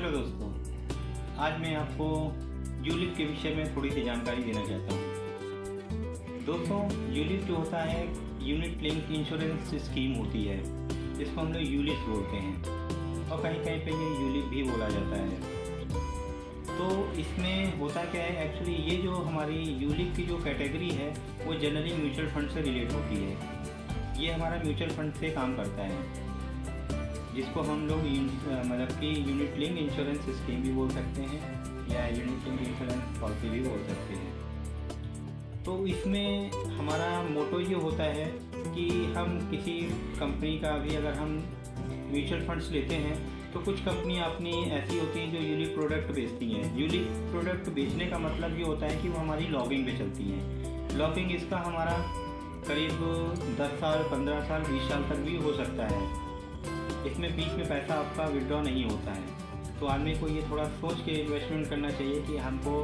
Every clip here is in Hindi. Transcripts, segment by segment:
हेलो दोस्तों, आज मैं आपको यूलिप के विषय में थोड़ी सी जानकारी देना चाहता हूँ। दोस्तों, यूलिप जो होता है यूनिट लिंक इंश्योरेंस स्कीम होती है, जिसको हम लोग यूलिप बोलते हैं और कहीं कहीं पे ये यूलिप भी बोला जाता है। तो इसमें होता क्या है, एक्चुअली ये जो हमारी यूलिप की जो कैटेगरी है वो जनरली म्यूचुअल फंड से रिलेट होती है। ये हमारा म्यूचुअल फंड से काम करता है, जिसको हम लोग मतलब कि यूनिट लिंक इंश्योरेंस स्कीम भी बोल सकते हैं या यूनिट लिंक इंश्योरेंस पॉलिसी भी बोल सकते हैं। तो इसमें हमारा मोटो ये होता है कि हम किसी कंपनी का भी अगर हम म्यूचुअल फंड्स लेते हैं तो कुछ कंपनियां अपनी ऐसी होती हैं जो यूलिप प्रोडक्ट बेचती हैं। यूलिप प्रोडक्ट बेचने का मतलब ये होता है कि वो हमारी लॉगिंग पे चलती हैं। लॉगिंग इसका हमारा करीब 10 साल, 15 साल, 20 साल तक भी हो सकता है। इसमें बीच में पैसा आपका विड्रॉ नहीं होता है। तो आदमी को ये थोड़ा सोच के इन्वेस्टमेंट करना चाहिए कि हमको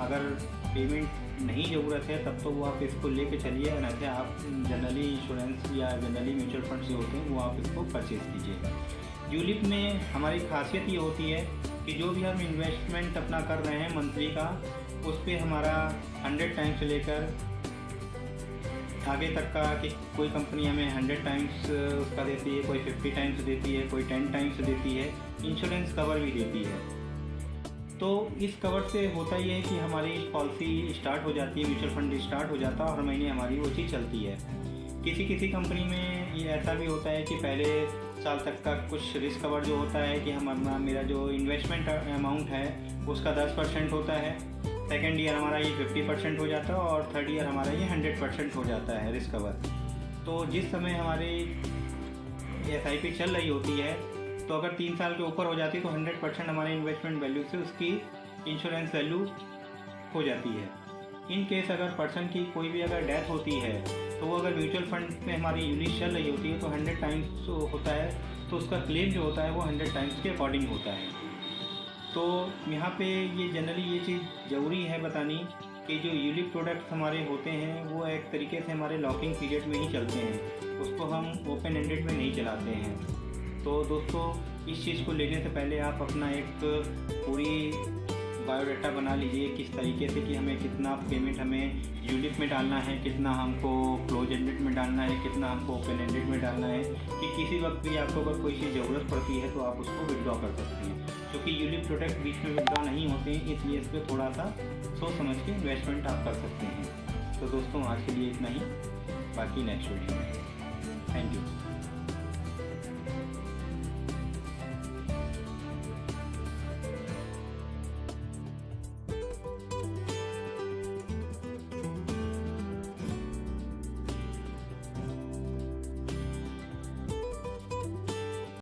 अगर पेमेंट नहीं ज़रूरत है तब तो वो आप इसको लेके चलिए, और ऐसे आप जनरली इंश्योरेंस या जनरली म्यूचुअल फंड जो होते हैं वो आप इसको परचेज़ कीजिए। यूलिप में हमारी खासियत ये होती है कि जो भी हम इन्वेस्टमेंट अपना कर रहे हैं मंथली का, उस पर हमारा 100 टाइम्स से लेकर आगे तक का कि कोई कंपनी हमें 100 टाइम्स उसका देती है, कोई 50 टाइम्स देती है, कोई 10 टाइम्स देती है, इंश्योरेंस कवर भी देती है। तो इस कवर से होता ये है कि हमारी पॉलिसी स्टार्ट हो जाती है, म्यूचुअल फंड स्टार्ट हो जाता है और हर महीने हमारी वो चीज़ चलती है। किसी किसी कंपनी में ये ऐसा भी होता है कि पहले साल तक का कुछ रिस्क कवर जो होता है कि हमारा मेरा जो इन्वेस्टमेंट अमाउंट है उसका 10% होता है, सेकेंड ईयर हमारा ये 50% हो जाता है और थर्ड ईयर हमारा ये 100% हो जाता है रिस्क कवर। तो जिस समय हमारी SIP चल रही होती है तो अगर 3 साल के ऊपर हो जाती है तो 100% हमारे इन्वेस्टमेंट वैल्यू से उसकी इंश्योरेंस वैल्यू हो जाती है। इन केस अगर पर्सन की कोई भी अगर डेथ होती है तो वो अगर म्यूचुअल फंड में हमारी यूनिट चल रही होती है तो 100 टाइम्स होता है, तो उसका क्लेम जो होता है वो 100 टाइम्स के अकॉर्डिंग होता है। तो यहाँ पे ये जनरली ये चीज़ ज़रूरी है बतानी कि जो यूलिप प्रोडक्ट्स हमारे होते हैं वो एक तरीके से हमारे लॉकिंग पीरियड में ही चलते हैं, उसको हम ओपन एंडेड में नहीं चलाते हैं। तो दोस्तों, इस चीज़ को लेने से पहले आप अपना एक पूरी बायोडाटा बना लीजिए किस तरीके से कि हमें कितना पेमेंट हमें यूलिप में डालना है, कितना हमको क्लोज एंडेड में डालना है, कितना हमको ओपन एंडेड में डालना है, कि किसी वक्त भी आपको अगर कोई चीज़ ज़रूरत पड़ती है तो आप उसको विड्रॉ कर सकते हैं। क्योंकि यूलिप प्रोडक्ट बीच में विड्रॉ नहीं होते हैं, इसलिए इस पर थोड़ा सा सोच समझ के इन्वेस्टमेंट आप कर सकते हैं। तो दोस्तों, आज के लिए इतना ही, बाकी नेक्स्ट वीडियो में। Thank you.